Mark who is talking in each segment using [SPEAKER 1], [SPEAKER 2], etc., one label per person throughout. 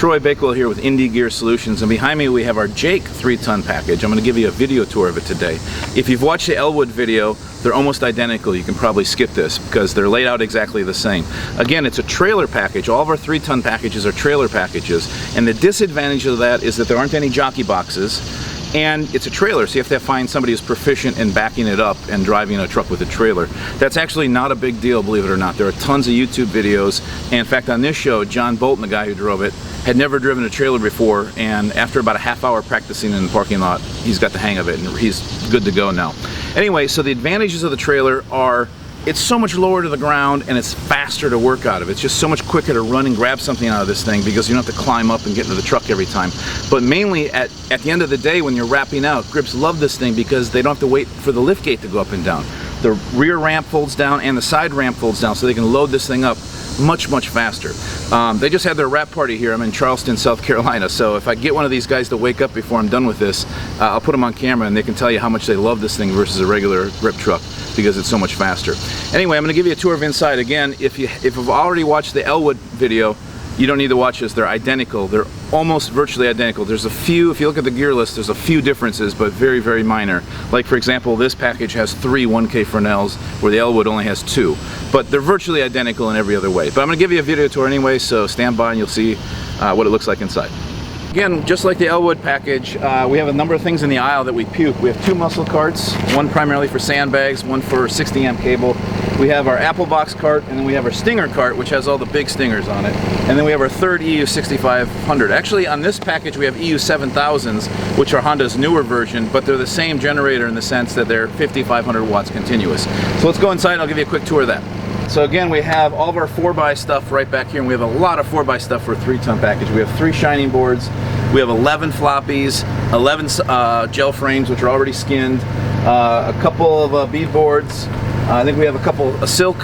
[SPEAKER 1] Troy Bakewell here with Indie Gear Solutions, and behind me we have our Jake 3-ton package. I'm going to give you a video tour of it today. If you've watched the Elwood video, they're almost identical. You can probably skip this because they're laid out exactly the same. Again, it's a trailer package. All of our 3-ton packages are trailer packages, and the disadvantage of that is that there aren't any jockey boxes, and it's a trailer, so you have to find somebody who's proficient in backing it up and driving a truck with a trailer. That's actually not a big deal, believe it or not. There are tons of YouTube videos, and in fact on this show, John Bolton, the guy who drove it, had never driven a trailer before, and after about a half-hour practicing in the parking lot, he's got the hang of it, and he's good to go now. Anyway, so the advantages of the trailer are it's so much lower to the ground and it's faster to work out of. It's just so much quicker to run and grab something out of this thing because you don't have to climb up and get into the truck every time. But mainly at the end of the day when you're wrapping out, grips love this thing because they don't have to wait for the lift gate to go up and down. The rear ramp folds down and the side ramp folds down so they can load this thing up much faster. They just had their wrap party here. I'm in Charleston, South Carolina, so if I get one of these guys to wake up before I'm done with this, I'll put them on camera and they can tell you how much they love this thing versus a regular grip truck because it's so much faster. Anyway, I'm going to give you a tour of inside. Again, if you've already watched the Elwood video, you don't need to watch this. They're identical. They're almost virtually identical. There's a few, if you look at the gear list, there's a few differences, but very minor. Like for example, this package has 3 1K Fresnels, where the Elwood only has 2. But they're virtually identical in every other way. But I'm going to give you a video tour anyway, so stand by and you'll see what it looks like inside. Again, just like the Elwood package, we have a number of things in the aisle that we puke. We have 2 muscle carts, one primarily for sandbags, one for 60 amp cable. We have our Apple Box cart, and then we have our Stinger cart, which has all the big Stingers on it. And then we have our third EU 6500. Actually, on this package, we have EU 7000s, which are Honda's newer version, but they're the same generator in the sense that they're 5,500 watts continuous. So let's go inside and I'll give you a quick tour of that. So again, we have all of our 4x stuff right back here, and we have a lot of 4x stuff for a 3-ton package. We have 3 shining boards, we have 11 floppies, 11 gel frames which are already skinned, a couple of bead boards. I think we have a couple of silk.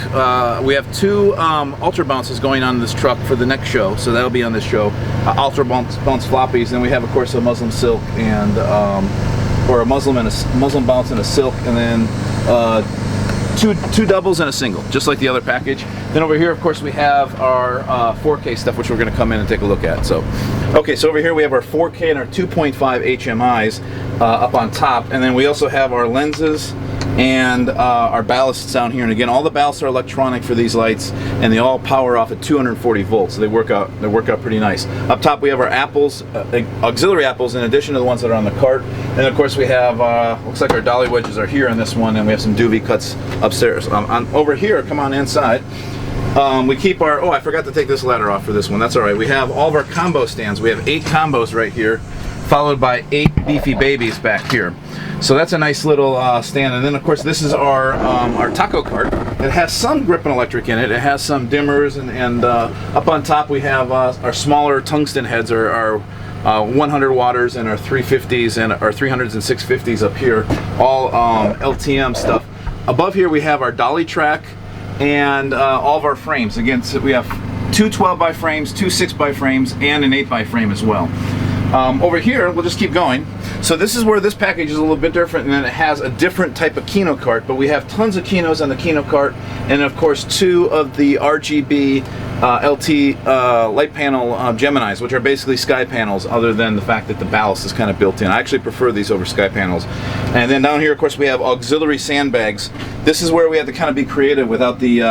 [SPEAKER 1] We have 2 Ultra Bounces going on in this truck for the next show, so that'll be on this show. Ultra Bounce floppies, and we have of course a Muslim silk and or a Muslim bounce and a silk, and then two doubles and a single, just like the other package. Then over here, of course, we have our 4K stuff, which we're going to come in and take a look at. So, okay, so over here we have our 4K and our 2.5 HMIs up on top, and then we also have our lenses and our ballasts down here. And again, all the ballasts are electronic for these lights, and they all power off at 240 volts, so they work out pretty nice. Up top we have our apples, auxiliary apples, in addition to the ones that are on the cart. And of course we have looks like our dolly wedges are here on this one, and we have some doobie cuts upstairs. Over here, come on inside. We keep our, oh, I forgot to take this ladder off for this one. That's all right. We have all of our combo stands. We have 8 combos right here, followed by 8 beefy babies back here. So that's a nice little stand. And then of course this is our taco cart. It has some grip and electric in it. It has some dimmers, and up on top we have our smaller tungsten heads, our 100 watters, and our 350s and our 300s and 650s up here, all LTM stuff. Above here we have our dolly track and all of our frames. Again, so we have 2 12x frames, 2 6x frames, and an 8x frame as well. Over here, we'll just keep going. So this is where this package is a little bit different, and then it has a different type of Kino cart, but we have tons of Kinos on the Kino cart, and of course 2 of the RGB LT light panel Geminis, which are basically sky panels, other than the fact that the ballast is kind of built in. I actually prefer these over sky panels. And then down here, of course, we have auxiliary sandbags. This is where we have to kind of be creative without the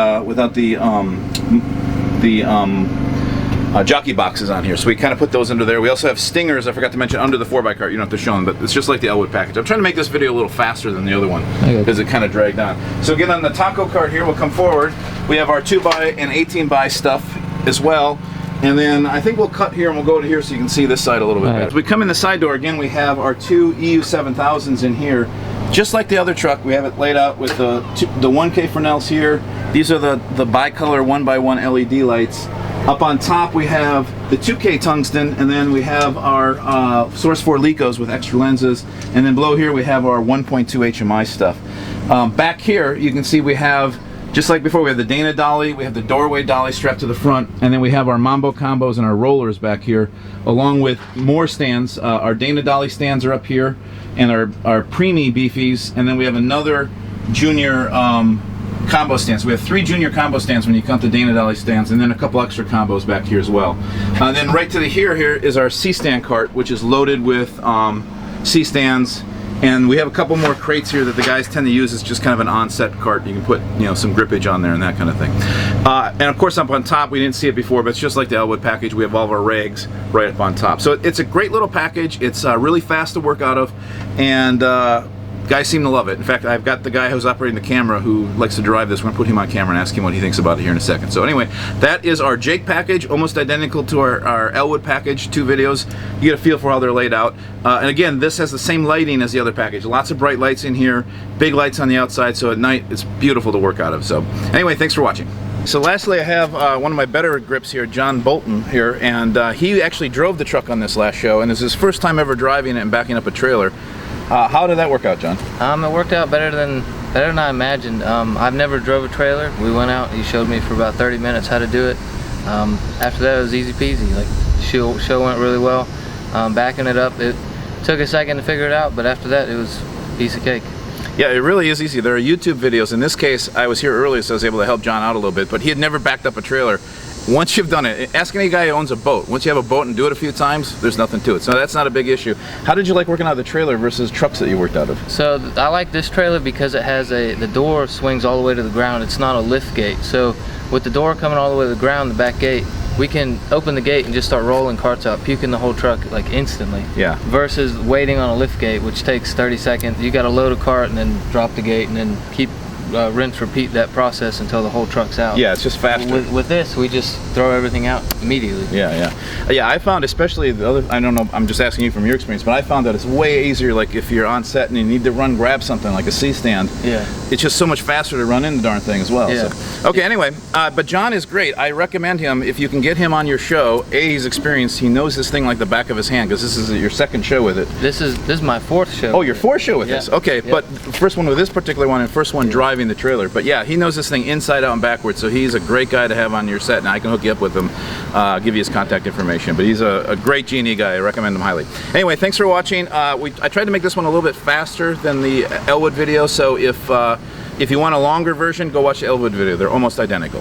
[SPEAKER 1] jockey boxes on here, so we kind of put those under there. We also have Stingers, I forgot to mention, under the 4x cart. You don't have to show them, but it's just like the Elwood package. I'm trying to make this video a little faster than the other one because it kind of dragged on. So again, on the taco cart here, we'll come forward. We have our 2x and 18x stuff as well. And then I think we'll cut here and we'll go to here so you can see this side a little bit better. As we come in the side door, again, we have our 2 EU 7000s in here. Just like the other truck, we have it laid out with the 1K Fresnels here. These are the bicolor 1x1 LED lights. Up on top we have the 2K tungsten, and then we have our Source 4 Lecos with extra lenses, and then below here we have our 1.2 HMI stuff. Back here you can see we have, just like before, we have the Dana dolly, we have the doorway dolly strapped to the front, and then we have our Mambo combos and our rollers back here, along with more stands. Our Dana dolly stands are up here, and our preemie beefies, and then we have another junior combo stands. We have 3 junior combo stands when you count the Dana Dolly stands, and then a couple extra combos back here as well. Then right to the here is our C-stand cart, which is loaded with C-stands. And we have a couple more crates here that the guys tend to use as just kind of an on-set cart. You can put, you know, some grippage on there and that kind of thing. And of course up on top, we didn't see it before, but it's just like the Elwood package. We have all of our rags right up on top. So it's a great little package. It's really fast to work out of, and guys seem to love it. In fact, I've got the guy who's operating the camera who likes to drive this. We're gonna put him on camera and ask him what he thinks about it here in a second. So anyway, that is our Jake package, almost identical to our Elwood package, 2 videos. You get a feel for how they're laid out. And again, this has the same lighting as the other package. Lots of bright lights in here, big lights on the outside, so at night it's beautiful to work out of. So anyway, thanks for watching. So lastly, I have one of my better grips here, John Bolton here, and he actually drove the truck on this last show, and this is his first time ever driving it and backing up a trailer. How did that work out, John?
[SPEAKER 2] It worked out better than I imagined. I've never drove a trailer. We went out, he showed me for about 30 minutes how to do it. After that, it was easy peasy. Like, the show went really well. Backing it up, it took a second to figure it out, but after that, it was a piece of cake.
[SPEAKER 1] Yeah, it really is easy. There are YouTube videos. In this case, I was here early, so I was able to help John out a little bit, but he had never backed up a trailer. Once you've done it, ask any guy who owns a boat. Once you have a boat and do it a few times, there's nothing to it. So that's not a big issue. How did you like working out of the trailer versus trucks that you worked out of?
[SPEAKER 2] So I like this trailer because it has the door swings all the way to the ground. It's not a lift gate. So with the door coming all the way to the ground, the back gate, we can open the gate and just start rolling carts out, puking the whole truck like instantly.
[SPEAKER 1] Yeah.
[SPEAKER 2] Versus waiting on a lift gate, which takes 30 seconds. You got to load a cart and then drop the gate and then keep rinse, repeat that process until the whole truck's out.
[SPEAKER 1] Yeah, it's just faster.
[SPEAKER 2] With this, we just throw everything out immediately.
[SPEAKER 1] Yeah. I found, especially the other, I don't know, I'm just asking you from your experience, but I found that it's way easier, like if you're on set and you need to grab something like a C-stand.
[SPEAKER 2] Yeah.
[SPEAKER 1] It's just so much faster to run in the darn thing as well.
[SPEAKER 2] Yeah.
[SPEAKER 1] So. Okay, anyway, but John is great. I recommend him if you can get him on your show. He's experienced, he knows this thing like the back of his hand, because this is your second show with it.
[SPEAKER 2] This is my 4th show.
[SPEAKER 1] Oh, your 4th show with this. Okay, but first one with this particular one and first one driving the trailer. But yeah, he knows this thing inside out and backwards, so he's a great guy to have on your set, and I can hook you up with him, give you his contact information. But he's a great G&E guy. I recommend him highly. Anyway, thanks for watching. I tried to make this one a little bit faster than the Elwood video, so if you want a longer version, go watch the Elwood video. They're almost identical.